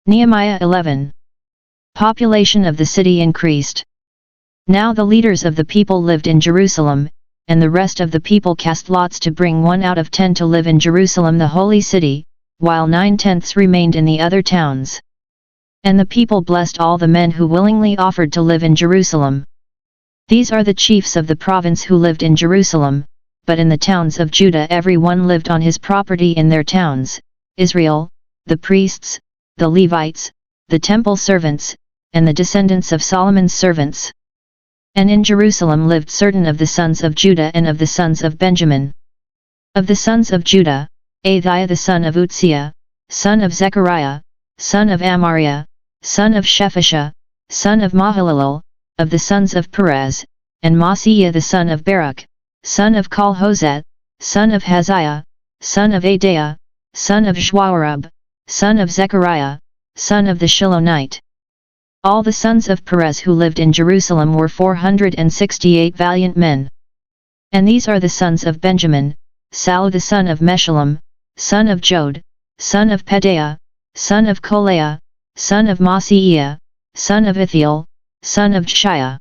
Nehemiah 11. Population of the city increased. Now the leaders of the people lived in Jerusalem, and the rest of the people cast lots to bring 1 out of 10 to live in Jerusalem the holy city, while 9/10 remained in the other towns. And the people blessed all the men who willingly offered to live in Jerusalem. These are the chiefs of the province who lived in Jerusalem, but in the towns of Judah every one lived on his property in their towns: Israel, the priests, the Levites, the temple servants, and the descendants of Solomon's servants. And in Jerusalem lived certain of the sons of Judah and of the sons of Benjamin. Of the sons of Judah, Athiah the son of Uzziah, son of Zechariah, son of Amariah, son of Shephisha, son of Mahalalel; of the sons of Perez, and Maaseiah the son of Baruch, son of Col-Hozet, son of Haziah, son of Adaiah, son of Joarib, son of Zechariah, son of the Shilonite. All the sons of Perez who lived in Jerusalem were 468 valiant men. And these are the sons of Benjamin: Sallu the son of Meshullam, son of Jod, son of Pedaiah, son of Kolaiah, son of Maaseiah, son of Ithiel, son of Jeshaiah.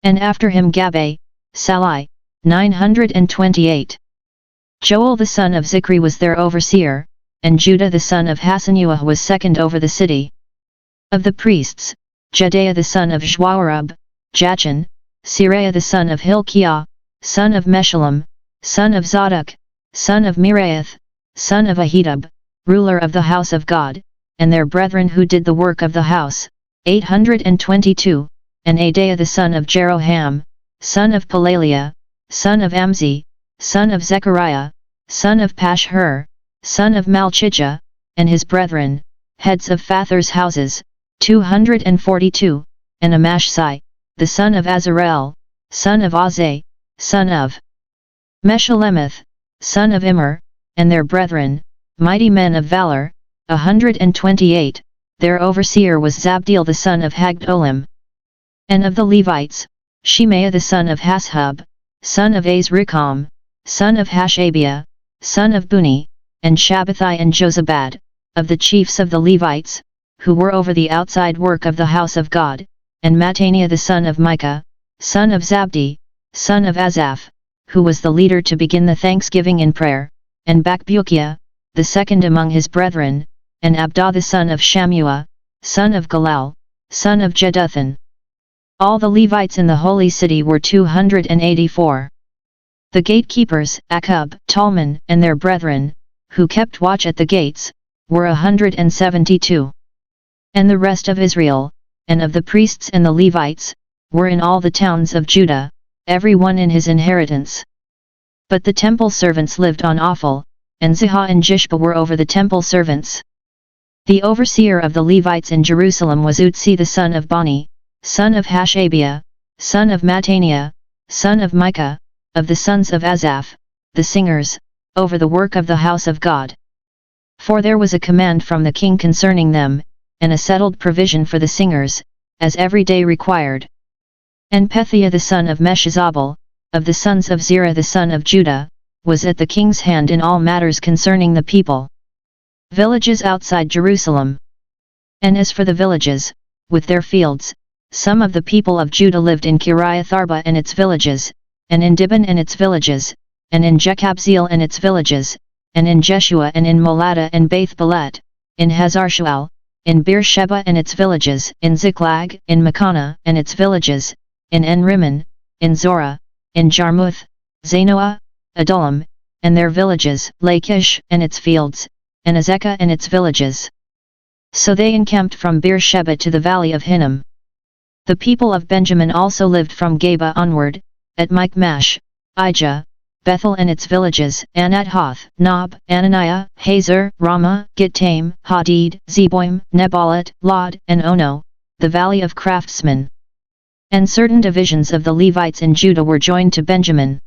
And after him Gabbai, Salai, 928. Joel the son of Zichri was their overseer, and Judah the son of Hasenuah was second over the city. Of the priests, Jedaiah the son of Joarib, Jachin, Seraiah the son of Hilkiah, son of Meshullam, son of Zadok, son of Meraioth, son of Ahitub, ruler of the house of God, and their brethren who did the work of the house, 822, and Adaiah the son of Jeroham, son of Pelaliah, son of Amzi, son of Zechariah, son of Pashhur, son of Malchijah, and his brethren, heads of Father's houses, 242, and Amashsai, the son of Azarel, son of Azai, son of Meshelemeth, son of Immer, and their brethren, mighty men of valor, 128, their overseer was Zabdiel the son of Hagdolim. And of the Levites, Shemaiah the son of Hashub, son of Azrikam, son of Hashabiah, son of Buni, and Shabbathai and Jozabad; of the chiefs of the Levites, who were over the outside work of the house of God, and Mattaniah the son of Micah, son of Zabdi, son of Asaph, who was the leader to begin the thanksgiving in prayer, and Bakbukiah, the second among his brethren, and Abdah the son of Shammua, son of Galal, son of Jeduthun. All the Levites in the holy city were 284. The gatekeepers, Akub, Talman, and their brethren, who kept watch at the gates, were 172. And the rest of Israel, and of the priests and the Levites, were in all the towns of Judah, every one in his inheritance. But the temple servants lived on Ophel, and Zihah and Jishpa were over the temple servants. The overseer of the Levites in Jerusalem was Utsi the son of Bani, son of Hashabiah, son of Mattaniah, son of Micah; of the sons of Asaph, the singers, over the work of the house of God. For there was a command from the king concerning them, and a settled provision for the singers, as every day required. And Pethiah the son of Meshezabel, of the sons of Zerah the son of Judah, was at the king's hand in all matters concerning the people. Villages outside Jerusalem. And as for the villages, with their fields, some of the people of Judah lived in Kiriath Arba and its villages, and in Dibon and its villages, and in Jekabzeel and its villages, and in Jeshua and in Molada and Beth Belet, in Hazarshual, in Beersheba and its villages, in Ziklag, in Makana and its villages, in En-Rimmon, in Zorah, in Jarmuth, Zanoah, Adullam, and their villages, Lachish and its fields, and Azekah and its villages. So they encamped from Beersheba to the valley of Hinnom. The people of Benjamin also lived from Geba onward, at Michmash, Ijah, Bethel and its villages, Anathoth, Nob, Ananiah, Hazor, Ramah, Gittaim, Hadid, Zeboim, Nebalat, Lod, and Ono, the valley of craftsmen. And certain divisions of the Levites in Judah were joined to Benjamin.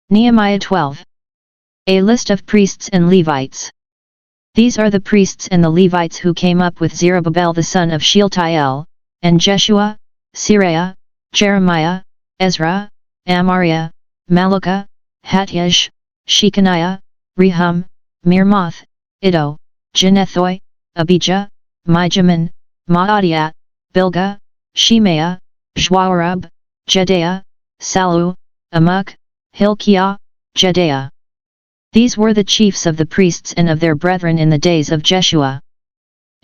Nehemiah 12. A list of priests and Levites. These are the priests and the Levites who came up with Zerubbabel the son of Shealtiel, and Jeshua, Seraiah, Jeremiah, Ezra, Amariah, Maluka, Hattish, Shechaniah, Rehum, Mirmoth, Iddo, Genethoi, Abijah, Mijamin, Maadiah, Bilgah, Shemaiah, Joarib, Jedaiah, Salu, Amok, Hilkiah, Jedaiah. These were the chiefs of the priests and of their brethren in the days of Jeshua.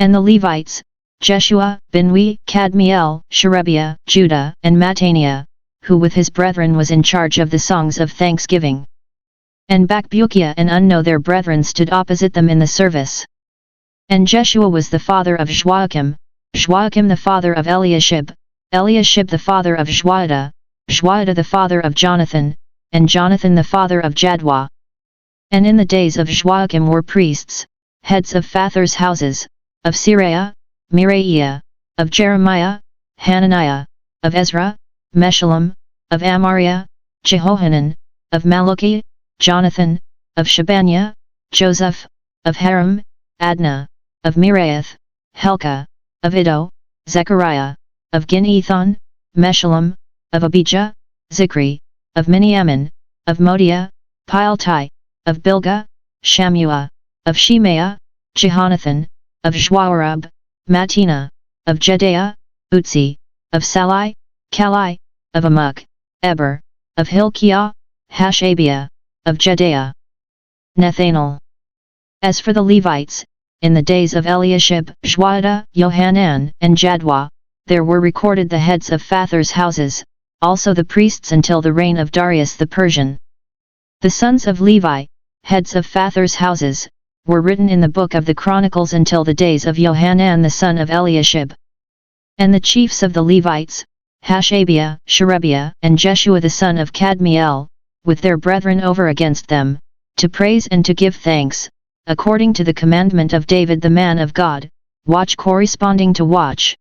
And the Levites, Jeshua, Binwi, Kadmiel, Sherebiah, Judah, and Mattaniah, who with his brethren was in charge of the songs of thanksgiving. And Bakbukiah and Unno their brethren stood opposite them in the service. And Jeshua was the father of Joachim, Joachim the father of Eliashib, Eliashib the father of Joiada, Joiada the father of Jonathan, and Jonathan the father of Jadua. And in the days of Joachim were priests, heads of Father's houses, of Seraiah, Miraiah, of Jeremiah, Hananiah, of Ezra, Meshullam, of Amariah, Jehohanan, of Malachi, Jonathan, of Shebaniah, Joseph, of Haram, Adnah, of Miraioth, Helka, of Iddo, Zechariah, of Ginethon, Meshullam, of Abijah, Zichri, of Miniamin, of Modiah, Piltai, of Bilgah, Shammua, of Shemaiah, Jehonathan, of Joarib, Mattina, of Jedaiah, Utzi, of Salai, Kalai, of Amok, Eber, of Hilkiah, Hashabiah, of Jedaiah, Nethanel. As for the Levites, in the days of Eliashib, Joiada, Johanan, and Jadua, there were recorded the heads of Father's houses, also the priests until the reign of Darius the Persian. The sons of Levi, heads of Father's houses, were written in the book of the Chronicles until the days of Johanan the son of Eliashib. And the chiefs of the Levites, Hashabiah, Sherebiah, and Jeshua the son of Kadmiel, with their brethren over against them, to praise and to give thanks, according to the commandment of David the man of God, watch corresponding to watch.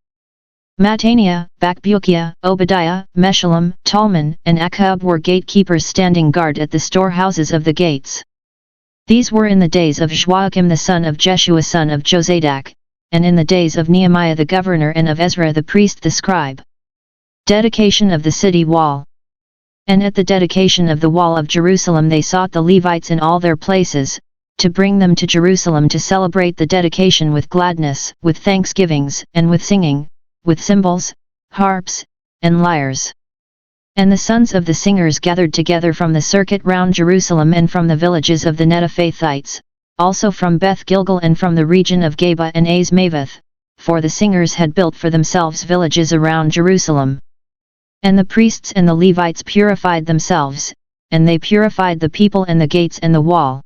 Mattaniah, Bakbukiah, Obadiah, Meshullam, Talman, and Akkub were gatekeepers standing guard at the storehouses of the gates. These were in the days of Joachim the son of Jeshua son of Jozadak, and in the days of Nehemiah the governor and of Ezra the priest the scribe. Dedication of the city wall. And at the dedication of the wall of Jerusalem they sought the Levites in all their places, to bring them to Jerusalem to celebrate the dedication with gladness, with thanksgivings, and with singing, with cymbals, harps, and lyres. And the sons of the singers gathered together from the circuit round Jerusalem and from the villages of the Netophathites, also from Beth Gilgal and from the region of Geba and Azmaveth, for the singers had built for themselves villages around Jerusalem. And the priests and the Levites purified themselves, and they purified the people and the gates and the wall.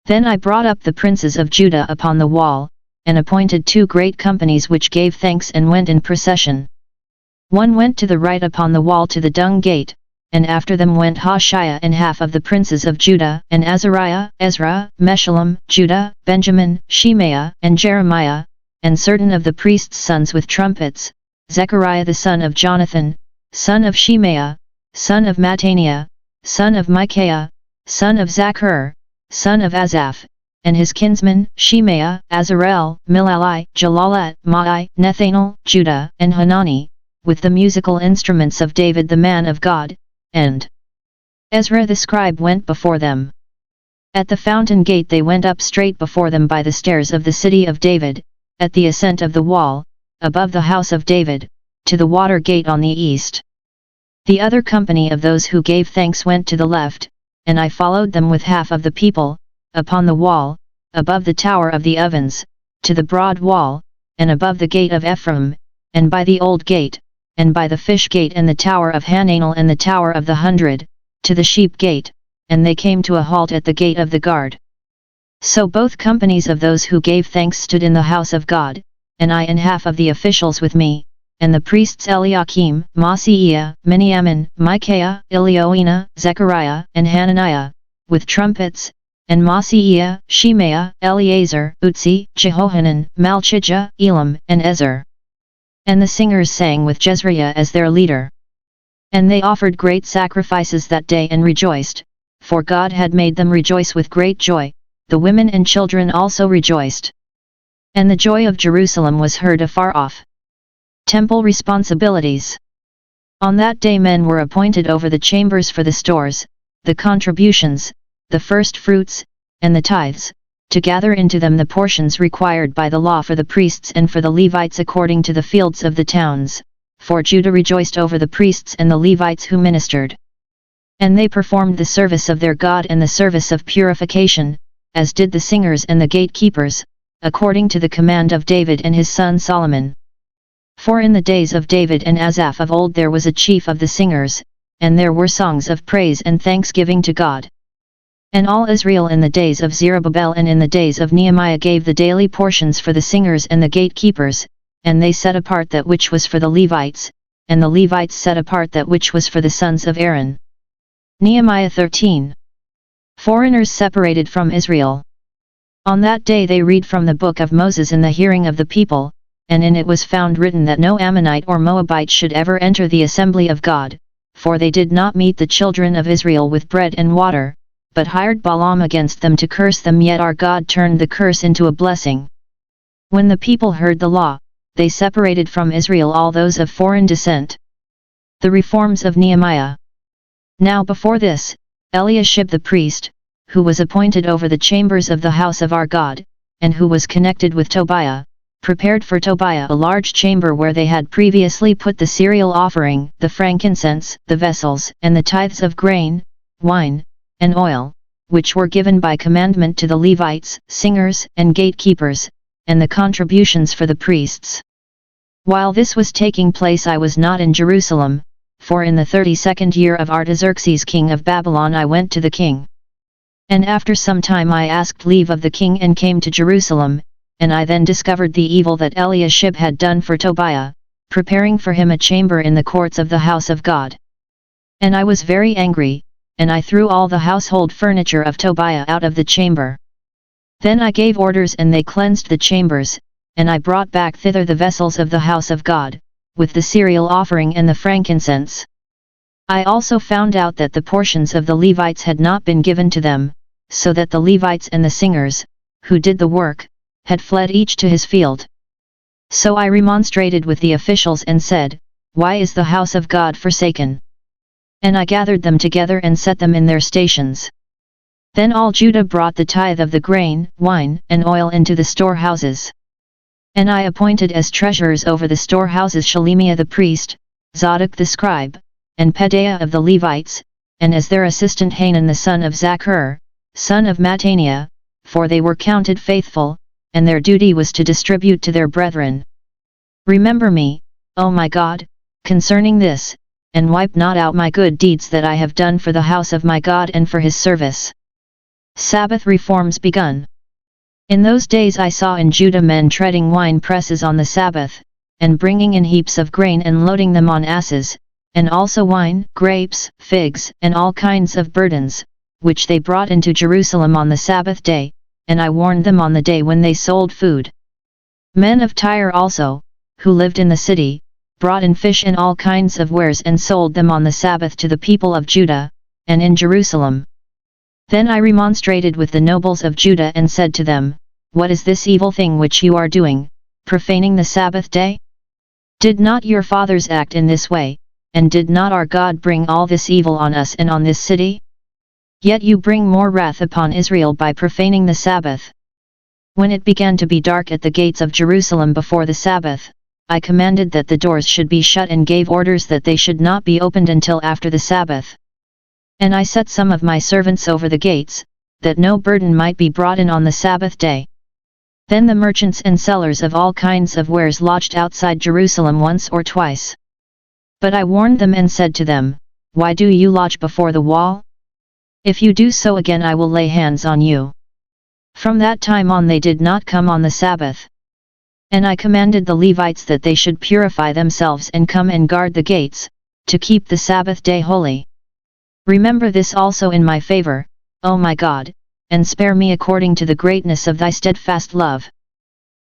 Then I brought up the princes of Judah upon the wall, and appointed 2 great companies which gave thanks and went in procession. One went to the right upon the wall to the dung gate, and after them went Hoshea and half of the princes of Judah, and Azariah, Ezra, Meshullam, Judah, Benjamin, Shemaiah, and Jeremiah, and certain of the priests' sons with trumpets, Zechariah the son of Jonathan, son of Shemaiah, son of Mattaniah, son of Micaiah, son of Zachar, son of Asaph, and his kinsmen, Shemaiah, Azarel, Milalai, Jalalat, Maai, Nethanel, Judah, and Hanani, with the musical instruments of David the man of God, and Ezra the scribe went before them. At the fountain gate they went up straight before them by the stairs of the city of David, at the ascent of the wall, above the house of David, to the water gate on the east. The other company of those who gave thanks went to the left, and I followed them with half of the people, upon the wall, above the tower of the ovens, to the broad wall, and above the gate of Ephraim, and by the old gate, and by the fish gate and the tower of Hananel and the tower of the 100, to the sheep gate, and they came to a halt at the gate of the guard. So both companies of those who gave thanks stood in the house of God, and I and half of the officials with me, and the priests Eliakim, Maaseiah, Miniamin, Micaiah, Elioenah, Zechariah, and Hananiah, with trumpets, and Maaseiah, Shemaiah, Eleazar, Utzi, Jehohanan, Malchijah, Elam, and Ezer. And the singers sang with Jezreiah as their leader. And they offered great sacrifices that day and rejoiced, for God had made them rejoice with great joy, the women and children also rejoiced. And the joy of Jerusalem was heard afar off. Temple responsibilities. On that day men were appointed over the chambers for the stores, the contributions, the first fruits, and the tithes, to gather into them the portions required by the law for the priests and for the Levites according to the fields of the towns, for Judah rejoiced over the priests and the Levites who ministered. And they performed the service of their God and the service of purification, as did the singers and the gatekeepers, according to the command of David and his son Solomon. For in the days of David and Asaph of old there was a chief of the singers, and there were songs of praise and thanksgiving to God. And all Israel in the days of Zerubbabel and in the days of Nehemiah gave the daily portions for the singers and the gatekeepers, and they set apart that which was for the Levites, and the Levites set apart that which was for the sons of Aaron. Nehemiah 13. Foreigners separated from Israel. On that day they read from the book of Moses in the hearing of the people, and in it was found written that no Ammonite or Moabite should ever enter the assembly of God, for they did not meet the children of Israel with bread and water, but hired Balaam against them to curse them, yet our God turned the curse into a blessing. When the people heard the law, they separated from Israel all those of foreign descent. The reforms of Nehemiah. Now before this, Eliashib the priest, who was appointed over the chambers of the house of our God, and who was connected with Tobiah, prepared for Tobiah a large chamber where they had previously put the cereal offering, the frankincense, the vessels, and the tithes of grain, wine, and oil, which were given by commandment to the Levites, singers, and gatekeepers, and the contributions for the priests. While this was taking place I was not in Jerusalem, for in the 32nd year of Artaxerxes king of Babylon I went to the king. And after some time I asked leave of the king and came to Jerusalem, and I then discovered the evil that Eliashib had done for Tobiah, preparing for him a chamber in the courts of the house of God. And I was very angry, and I threw all the household furniture of Tobiah out of the chamber. Then I gave orders and they cleansed the chambers, and I brought back thither the vessels of the house of God, with the cereal offering and the frankincense. I also found out that the portions of the Levites had not been given to them, so that the Levites and the singers, who did the work, had fled each to his field. So I remonstrated with the officials and said, "Why is the house of God forsaken?" And I gathered them together and set them in their stations. Then all Judah brought the tithe of the grain, wine, and oil into the storehouses. And I appointed as treasurers over the storehouses Shelemiah the priest, Zadok the scribe, and Pedaiah of the Levites, and as their assistant Hanan the son of Zachar, son of Mattaniah, for they were counted faithful, and their duty was to distribute to their brethren. Remember me, O my God, concerning this, and wipe not out my good deeds that I have done for the house of my God and for his service. Sabbath reforms begun. In those days I saw in Judah men treading wine presses on the Sabbath, and bringing in heaps of grain and loading them on asses, and also wine, grapes, figs, and all kinds of burdens, which they brought into Jerusalem on the Sabbath day, and I warned them on the day when they sold food. Men of Tyre also, who lived in the city, brought in fish and all kinds of wares and sold them on the Sabbath to the people of Judah, and in Jerusalem. Then I remonstrated with the nobles of Judah and said to them, "What is this evil thing which you are doing, profaning the Sabbath day? Did not your fathers act in this way, and did not our God bring all this evil on us and on this city? Yet you bring more wrath upon Israel by profaning the Sabbath." When it began to be dark at the gates of Jerusalem before the Sabbath, I commanded that the doors should be shut and gave orders that they should not be opened until after the Sabbath. And I set some of my servants over the gates, that no burden might be brought in on the Sabbath day. Then the merchants and sellers of all kinds of wares lodged outside Jerusalem once or twice. But I warned them and said to them, "Why do you lodge before the wall? If you do so again I will lay hands on you." From that time on they did not come on the Sabbath. And I commanded the Levites that they should purify themselves and come and guard the gates, to keep the Sabbath day holy. Remember this also in my favor, O my God, and spare me according to the greatness of thy steadfast love.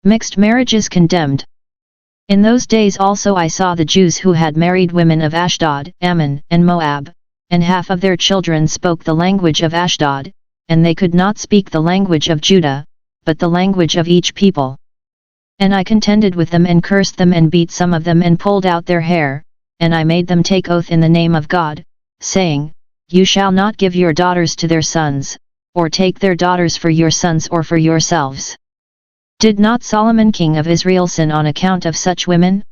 Mixed marriages condemned. In those days also I saw the Jews who had married women of Ashdod, Ammon, and Moab, and half of their children spoke the language of Ashdod, and they could not speak the language of Judah, but the language of each people. And I contended with them and cursed them and beat some of them and pulled out their hair, and I made them take oath in the name of God, saying, "You shall not give your daughters to their sons, or take their daughters for your sons or for yourselves. Did not Solomon king of Israel sin on account of such women?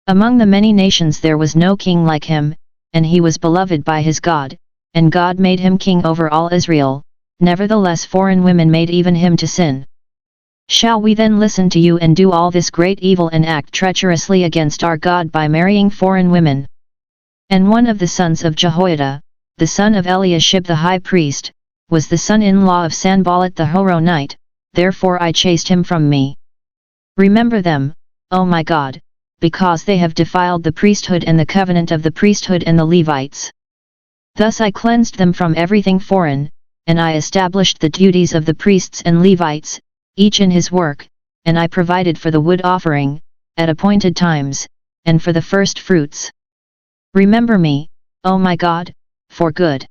Among the many nations there was no king like him, and he was beloved by his God, and God made him king over all Israel. Nevertheless foreign women made even him to sin. Shall we then listen to you and do all this great evil and act treacherously against our God by marrying foreign women? And one of the sons of Jehoiada, the son of Eliashib the high priest, was the son-in-law of Sanballat the Horonite, therefore I chased him from me. Remember them, O my God, because they have defiled the priesthood and the covenant of the priesthood and the Levites. Thus I cleansed them from everything foreign, and I established the duties of the priests and Levites, each in his work, and I provided for the wood offering, at appointed times, and for the first fruits. Remember me, O my God, for good.